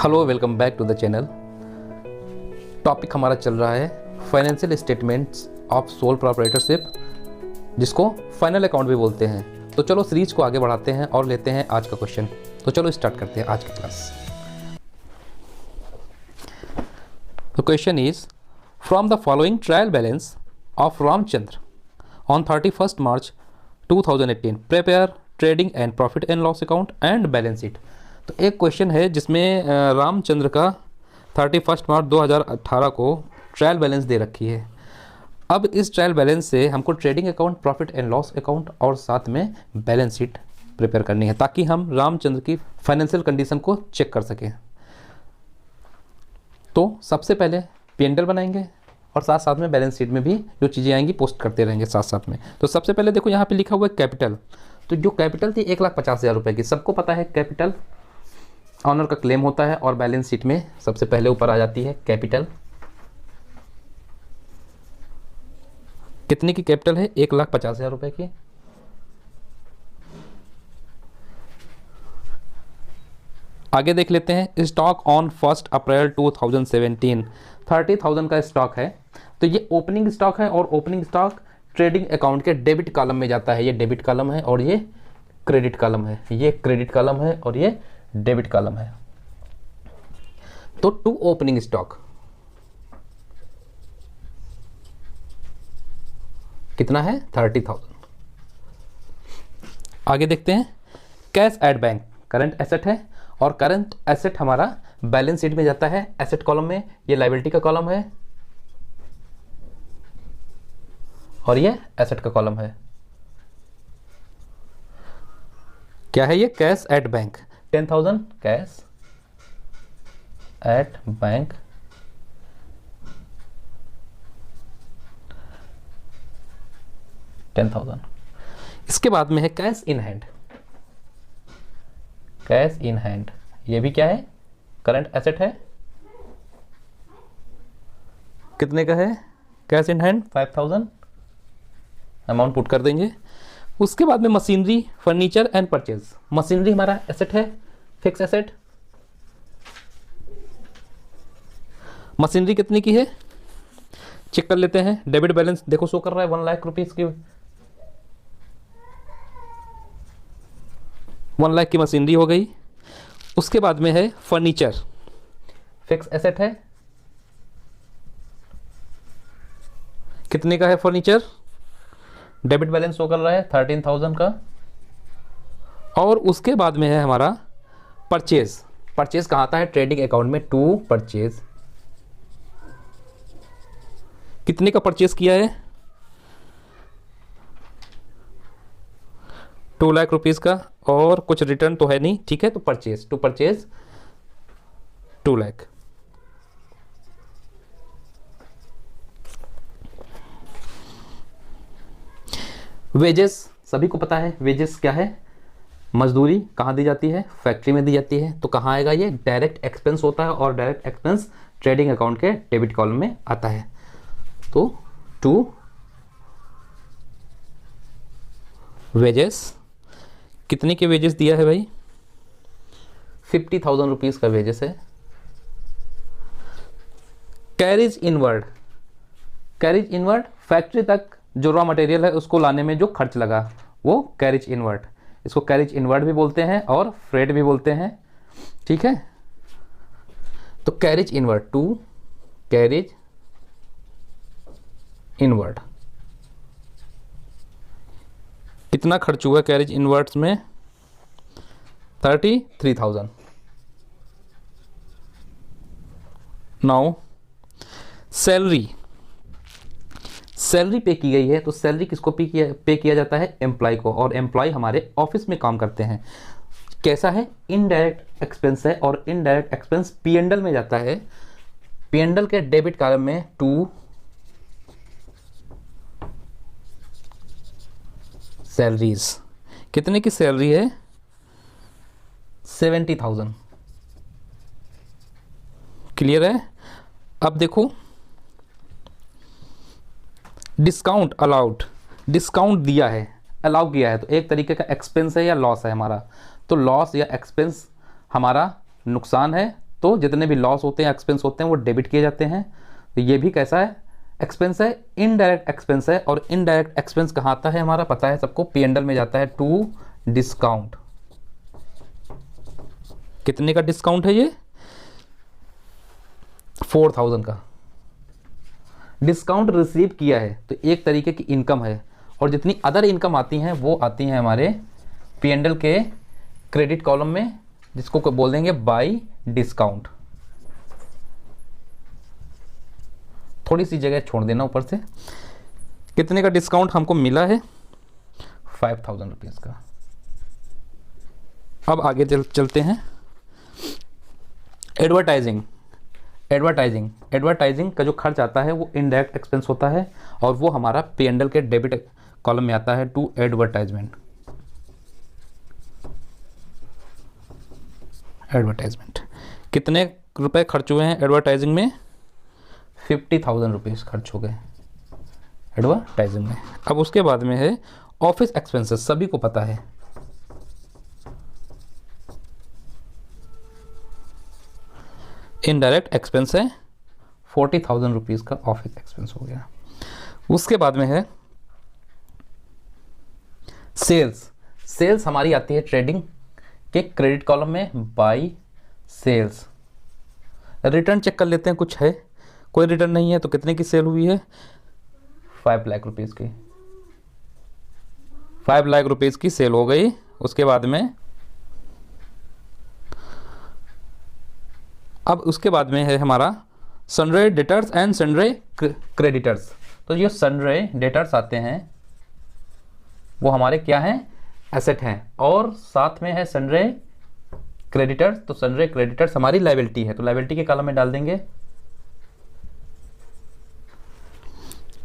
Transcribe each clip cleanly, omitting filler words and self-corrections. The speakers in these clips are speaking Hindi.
Hello, welcome back to the channel. Topic हमारा चल रहा है financial statements of sole proprietorship, जिसको फाइनल अकाउंट भी बोलते हैं। तो चलो सीरीज को आगे बढ़ाते हैं और लेते हैं आज का क्वेश्चन। तो चलो स्टार्ट करते हैं आज की class. The question is from the following trial balance of Ramchandra on 31 March 2018 prepare trading and profit and loss account and balance sheet. तो एक क्वेश्चन है जिसमें रामचंद्र का 31 मार्च 2018 को ट्रायल बैलेंस दे रखी है। अब इस ट्रायल बैलेंस से हमको trading account, profit and loss account और साथ में बैलेंस शीट प्रिपेयर करनी है, ताकि हम रामचंद्र की फाइनेंशियल कंडीशन को चेक कर सकें। तो सबसे पहले P&L बनाएंगे और साथ साथ में बैलेंस शीट में भी जो चीज़ें आएंगी पोस्ट करते रहेंगे साथ साथ में। तो सबसे पहले देखो यहाँ पे लिखा हुआ है कैपिटल। तो जो कैपिटल थी 1,50,000 रुपये की, सबको पता है कैपिटल ऑनर का क्लेम होता है और बैलेंस शीट में सबसे पहले ऊपर आ जाती है कैपिटल। कितने की कैपिटल है? 1,50,000 रुपये की। आगे देख लेते हैं स्टॉक ऑन 1 अप्रैल 2017 30,000 का स्टॉक है। तो ये ओपनिंग स्टॉक है और ओपनिंग स्टॉक ट्रेडिंग अकाउंट के डेबिट कॉलम में जाता है। ये डेबिट कॉलम है और ये क्रेडिट कॉलम है। ये क्रेडिट कॉलम है और ये डेबिट कॉलम है। तो टू ओपनिंग स्टॉक कितना है? 30,000। आगे देखते हैं cash at bank current asset है और करंट एसेट हमारा बैलेंस शीट में जाता है एसेट कॉलम में। ये लायबिलिटी का कॉलम है और ये एसेट का कॉलम है। क्या है ये? Cash at bank 10,000 cash at bank, इसके बाद में है cash in hand. Cash in hand ये भी क्या है? करंट एसेट है। कितने का है cash in hand? 5,000 amount put कर देंगे। उसके बाद में machinery, furniture and purchase. Machinery हमारा एसेट है, फिक्स एसेट। मशीनरी कितने की है चेक कर लेते हैं। डेबिट बैलेंस देखो शो कर रहा है 1 लाख रुपीज की। 1 लाख की मशीनरी हो गई। उसके बाद में है फर्नीचर, फिक्स एसेट है। कितने का है फर्नीचर? डेबिट बैलेंस शो कर रहा है 13,000 का। और उसके बाद में है हमारा परचेज। परचेज कहाँ आता है? ट्रेडिंग अकाउंट में टू परचेज। कितने का परचेज किया है? 2 लाख रुपीज का और कुछ रिटर्न तो है नहीं, ठीक है। तो purchase to purchase 2 lakh. Wages सभी को पता है। वेजेस क्या है? मजदूरी कहाँ दी जाती है? फैक्ट्री में दी जाती है। तो कहाँ आएगा? ये डायरेक्ट एक्सपेंस होता है और डायरेक्ट एक्सपेंस ट्रेडिंग अकाउंट के डेबिट कॉलम में आता है। तो टू वेजेस। कितने के वेजेस दिया है भाई? 50,000 रुपीज का वेजेस है। Carriage inward. Carriage inward factory तक जो रॉ मटेरियल है उसको लाने में जो खर्च लगा वो कैरिज इनवर्ड। इसको कैरिज इनवर्ड भी बोलते हैं और फ्रेट भी बोलते हैं, ठीक है। तो carriage inward to carriage inward. कितना खर्च हुआ कैरिज इनवर्ड्स में? 33,000। Now salary. सैलरी पे की गई है। तो सैलरी किसको पे किया जाता है? एम्प्लॉय को। और एम्प्लॉय हमारे ऑफिस में काम करते हैं। कैसा है? इनडायरेक्ट एक्सपेंस है और इनडायरेक्ट एक्सपेंस P&L में जाता है। P&L के डेबिट कॉलम में टू सैलरीज। कितने की सैलरी है? 70,000। क्लियर है? अब देखो डिस्काउंट अलाउड। डिस्काउंट दिया है, अलाउ किया है, तो एक तरीके का एक्सपेंस है या लॉस है हमारा। तो लॉस या एक्सपेंस हमारा नुकसान है तो जितने भी लॉस होते हैं, एक्सपेंस होते हैं, वो डेबिट किए जाते हैं। तो ये भी कैसा है, एक्सपेंस है, इनडायरेक्ट एक्सपेंस है। और इनडायरेक्ट एक्सपेंस कहाँ आता है, हमारा पता है सबको, P&L में जाता है टू डिस्काउंट। कितने का डिस्काउंट है ये, 4000 का डिस्काउंट रिसीव किया है, तो एक तरीके की इनकम है। और जितनी अदर इनकम आती हैं वो आती हैं हमारे P&L के क्रेडिट कॉलम में, जिसको बोल देंगे बाय डिस्काउंट। थोड़ी सी जगह छोड़ देना ऊपर से। कितने का डिस्काउंट हमको मिला है, 5000 रुपीज़ का। अब आगे चलते हैं। एडवर्टाइजिंग का जो खर्च आता है वो इनडायरेक्ट एक्सपेंस होता है, और वो हमारा P&L के डेबिट कॉलम में आता है टू एडवर्टाइजमेंट। कितने रुपए खर्च हुए हैं एडवर्टाइजिंग में, 50,000 रुपीज़ खर्च हो गए एडवर्टाइजिंग में। अब उसके बाद में है ऑफिस एक्सपेंसेस, सभी को पता है। इनडायरेक्ट एक्सपेंस है, 40,000 रुपीज़ का ऑफिस एक्सपेंस हो गया। उसके बाद में है सेल्स हमारी आती है ट्रेडिंग के क्रेडिट कॉलम में बाय सेल्स। रिटर्न चेक कर लेते हैं, कुछ है, कोई रिटर्न नहीं है, तो कितने की सेल हुई है, 5 लाख रुपीज़ की। 5 लाख रुपीज़ की सेल हो गई। उसके बाद में है हमारा सनरे डेटर्स एंड सनरे क्रेडिटर्स। तो ये सनरे डेटर्स आते हैं वो हमारे क्या हैं, एसेट हैं, और साथ में है सनरे क्रेडिटर्स। तो सनरे क्रेडिटर्स हमारी लायबिलिटी है, तो लायबिलिटी के कॉलम में डाल देंगे।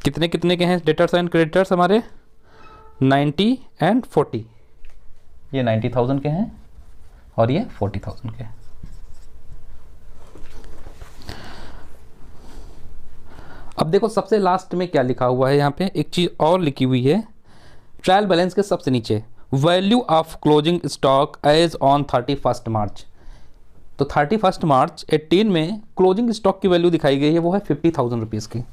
कितने कितने के हैं डेटर्स एंड क्रेडिटर्स हमारे, 90 एंड 40। ये 90,000 के हैं और ये 40,000 के हैं। अब देखो सबसे लास्ट में क्या लिखा हुआ है, यहाँ पे एक चीज़ और लिखी हुई है, ट्रायल बैलेंस के सबसे नीचे value of closing stock as on 31 March. तो 31 मार्च 18 में क्लोजिंग स्टॉक की वैल्यू दिखाई गई है, वो है 50,000 रुपीज़ की।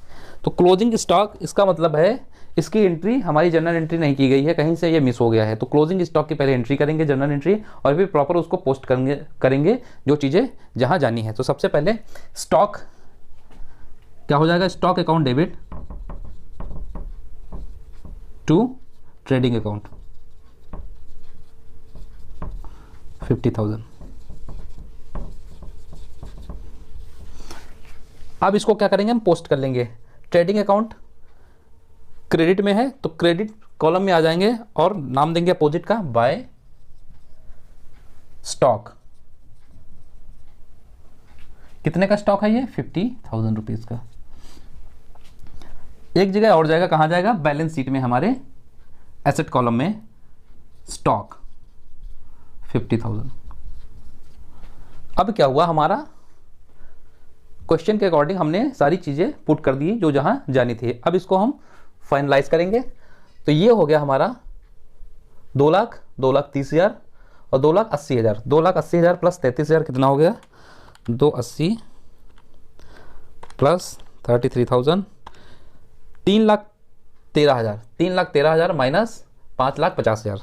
तो क्लोजिंग स्टॉक इसका मतलब है इसकी एंट्री हमारी जनरल एंट्री नहीं की गई है, कहीं से ये मिस हो गया है। तो क्लोजिंग स्टॉक की पहले एंट्री करेंगे जनरल एंट्री, और फिर प्रॉपर उसको पोस्ट करेंगे जो चीज़ें जहाँ जानी है। तो सबसे पहले स्टॉक क्या हो जाएगा, stock account debit to trading account 50,000। अब इसको क्या करेंगे, हम पोस्ट कर लेंगे। ट्रेडिंग अकाउंट क्रेडिट में है तो क्रेडिट कॉलम में आ जाएंगे और नाम देंगे अपोजिट का बाय स्टॉक। कितने का स्टॉक है ये, 50,000 रुपीज का। एक जगह और जाएगा, कहां जाएगा, बैलेंस शीट में हमारे एसेट कॉलम में स्टॉक 50,000। अब क्या हुआ, हमारा क्वेश्चन के अकॉर्डिंग हमने सारी चीजें पुट कर दी जो जहां जानी थी। अब इसको हम फाइनलाइज करेंगे। तो ये हो गया हमारा 2 लाख, 2,30,000 और 2,80,000। 2,80,000 प्लस 33,000 कितना हो गया, 280 प्लस 33,000, 3,13,000। 3,13,000 माइनस 5,50,000,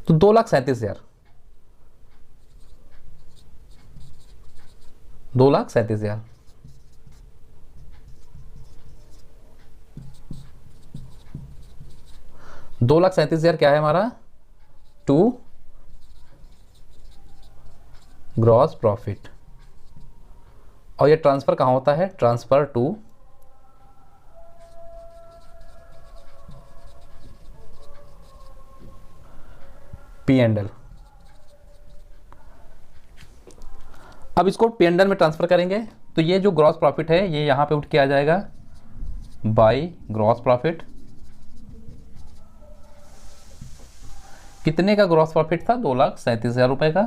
तो 2,37,000। 2,37,000। 2,37,000 क्या है हमारा, टू ग्रॉस प्रॉफिट। और ये ट्रांसफर कहां होता है, ट्रांसफर टू P&L। अब इसको P&L में ट्रांसफर करेंगे तो ये जो ग्रॉस प्रॉफिट है ये यहां पे उठ के आ जाएगा बाय ग्रॉस प्रॉफिट। कितने का ग्रॉस प्रॉफिट था, 2,37,000 रुपए का।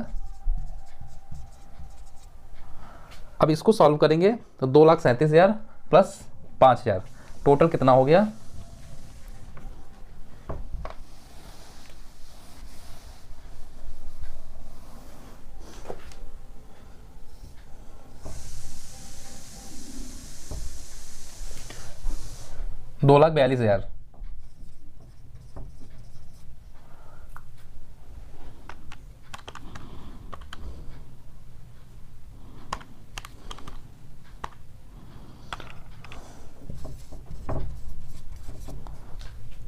अब इसको सॉल्व करेंगे तो 2,37,000 प्लस 5,000 टोटल कितना हो गया, 2,42,000।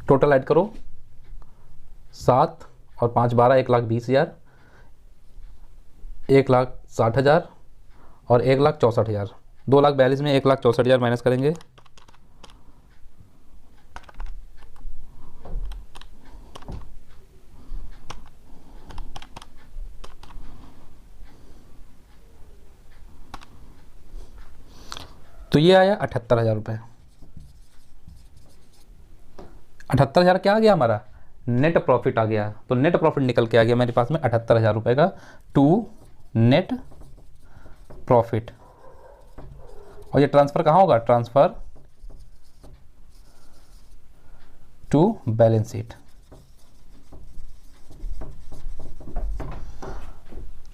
टोटल ऐड करो, 7 और 5 12, 1,20,000, 1,60,000 और 1,64,000। 2,42,000 में 1,64,000 माइनस करेंगे, तो ये आया 78,000 रुपये। 78,000 क्या आ गया हमारा? नेट प्रॉफिट आ गया। तो नेट प्रॉफिट निकल के आ गया मेरे पास में 78,000 रुपये का टू नेट प्रॉफिट। और ये ट्रांसफ़र कहाँ होगा? Transfer to balance sheet.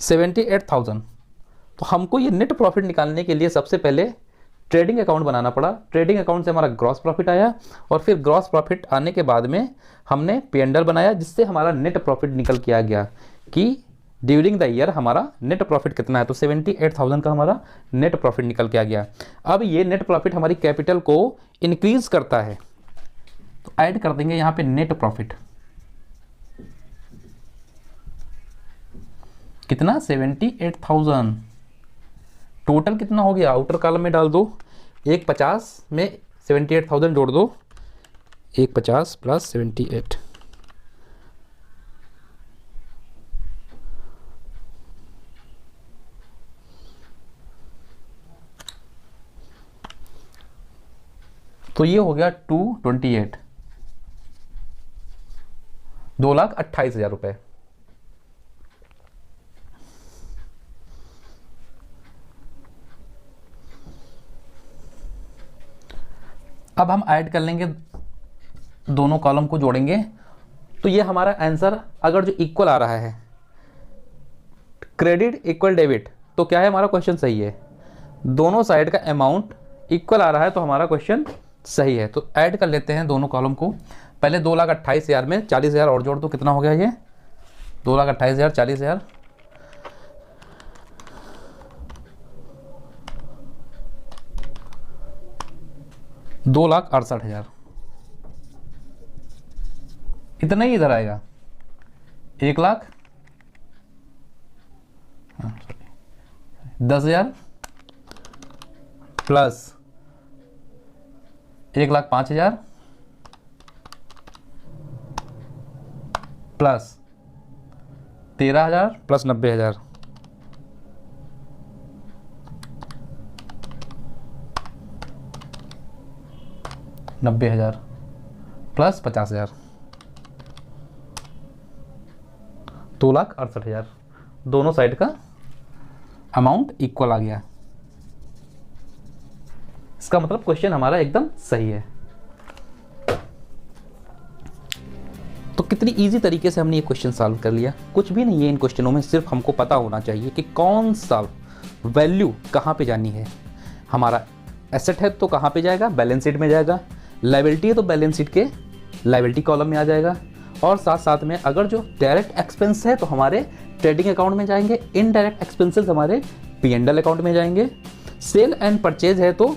78,000। तो हमको ये नेट प्रॉफिट निकालने के लिए सबसे पहले ट्रेडिंग अकाउंट बनाना पड़ा। ट्रेडिंग अकाउंट से हमारा ग्रॉस प्रॉफिट आया और फिर ग्रॉस प्रॉफिट आने के बाद में हमने P&L बनाया, जिससे हमारा नेट प्रॉफिट निकल के आ गया कि ड्यूरिंग द ईयर हमारा नेट प्रॉफिट कितना है। तो 78,000 का हमारा नेट प्रॉफिट निकल के आ गया। अब ये नेट प्रॉफिट हमारी कैपिटल को इंक्रीज करता है, तो ऐड कर देंगे यहाँ पे नेट प्रॉफिट। कितना? 78,000। टोटल कितना हो गया? आउटर कॉलम में डाल दो। 150 में 78,000 जोड़ दो, 150 प्लस 78, तो ये हो गया 228, 2,28,000 रुपये। अब हम ऐड कर लेंगे, दोनों कॉलम को जोड़ेंगे, तो ये हमारा आंसर अगर जो इक्वल आ रहा है, क्रेडिट इक्वल डेबिट, तो क्या है हमारा क्वेश्चन सही है। दोनों साइड का अमाउंट इक्वल आ रहा है तो हमारा क्वेश्चन सही है। तो ऐड कर लेते हैं दोनों कॉलम को। पहले 2,28,000 में 40,000 और जोड़ दो, कितना हो गया ये? 2,28,000 40,000, 2,68,000। इतना ही इधर आएगा, 1,10,000 प्लस 1,05,000 प्लस 13,000 प्लस 90,000, 90,000 प्लस 50,000, 2,68,000। दोनों साइड का अमाउंट इक्वल आ गया। इसका मतलब क्वेश्चन हमारा एकदम सही है। तो कितनी इजी तरीके से हमने ये क्वेश्चन सॉल्व कर लिया। कुछ भी नहीं है इन क्वेश्चनों में, सिर्फ हमको पता होना चाहिए कि कौन सा वैल्यू कहाँ पे जानी है। हमारा एसेट है तो कहाँ पे जाएगा? बैलेंस शीट में जाएगा। लायबिलिटी है तो बैलेंस शीट के लायबिलिटी कॉलम में आ जाएगा। और साथ साथ में अगर जो डायरेक्ट एक्सपेंस है तो हमारे ट्रेडिंग अकाउंट में जाएंगे। इनडायरेक्ट एक्सपेंसेस हमारे P&L अकाउंट में जाएंगे। सेल एंड परचेज है तो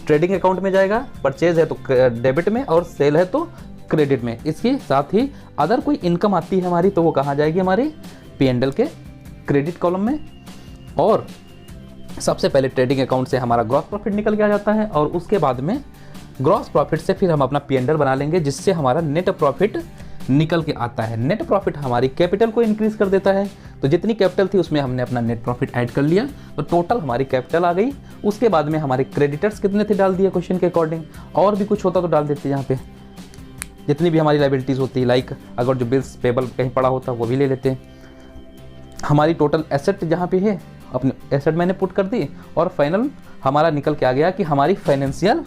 ट्रेडिंग अकाउंट में जाएगा, परचेज है तो डेबिट में, और सेल है तो क्रेडिट में। इसके साथ ही अदर कोई इनकम आती है हमारी तो वो कहाँ जाएगी? हमारी P&L के क्रेडिट कॉलम में। और सबसे पहले ट्रेडिंग अकाउंट से हमारा ग्रॉस प्रॉफिट निकल के आ जाता है, और उसके बाद में ग्रॉस प्रॉफिट से फिर हम अपना P&L बना लेंगे, जिससे हमारा नेट प्रॉफिट निकल के आता है। नेट प्रॉफिट हमारी कैपिटल को इंक्रीज कर देता है, तो जितनी कैपिटल थी उसमें हमने अपना नेट प्रॉफिट ऐड कर लिया, तो टोटल हमारी कैपिटल आ गई। उसके बाद में हमारे क्रेडिटर्स कितने थे डाल दिए क्वेश्चन के अकॉर्डिंग, और भी कुछ होता तो डाल देते यहाँ पे। जितनी भी हमारी लाइबिलिटीज़ होती है, लाइक अगर जो बिल्स पेबल कहीं पड़ा होता वो भी ले लेते हैं। हमारी टोटल एसेट जहाँ पे है अपने एसेट मैंने पुट कर दी, और फाइनल हमारा निकल के आ गया कि हमारी फाइनेंशियल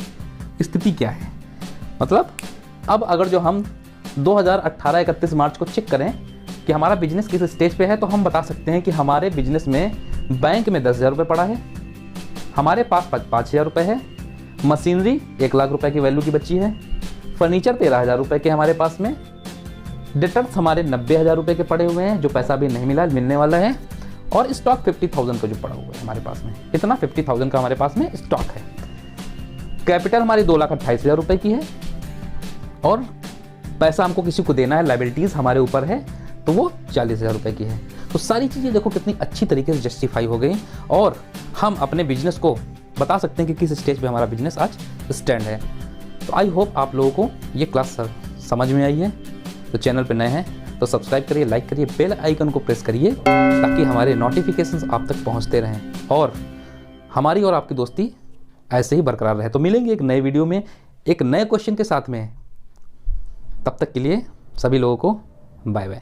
स्थिति क्या है। मतलब अब अगर जो हम 2018-31 मार्च को चेक करें कि हमारा बिजनेस किस स्टेज पे है, तो हम बता सकते हैं कि हमारे बिजनेस में बैंक में 10,000 रुपये पड़ा है, हमारे पास 5,000 रुपये है, मशीनरी 1 लाख रुपए की वैल्यू की बची है। फर्नीचर 13,000 रुपये के हमारे पास में। डेटर्स हमारे 90,000 रुपये के पड़े हुए हैं, जो पैसा भी नहीं मिला, मिलने वाला है। और स्टॉक 50,000 का जो पड़ा हुआ है हमारे पास में, इतना 50,000 का हमारे पास में स्टॉक है। कैपिटल हमारी 2,28,000 रुपये की है। और पैसा हमको किसी को देना है, लाइबिलिटीज़ हमारे ऊपर है, तो वो 40,000 रुपये की है। तो सारी चीज़ें देखो कितनी अच्छी तरीके से जस्टिफाई हो गई, और हम अपने बिजनेस को बता सकते हैं कि किस स्टेज पे हमारा बिजनेस आज स्टैंड है। तो आई होप आप लोगों को ये क्लास समझ में आई है। तो चैनल पे नए हैं तो सब्सक्राइब करिए, लाइक करिए, बेल आइकन को प्रेस करिए, ताकि हमारे नोटिफिकेशंस आप तक पहुंचते रहें और हमारी और आपकी दोस्ती ऐसे ही बरकरार रहे। तो मिलेंगे एक नए वीडियो में एक नए क्वेश्चन के साथ में। तब तक के लिए सभी लोगों को बाय बाय।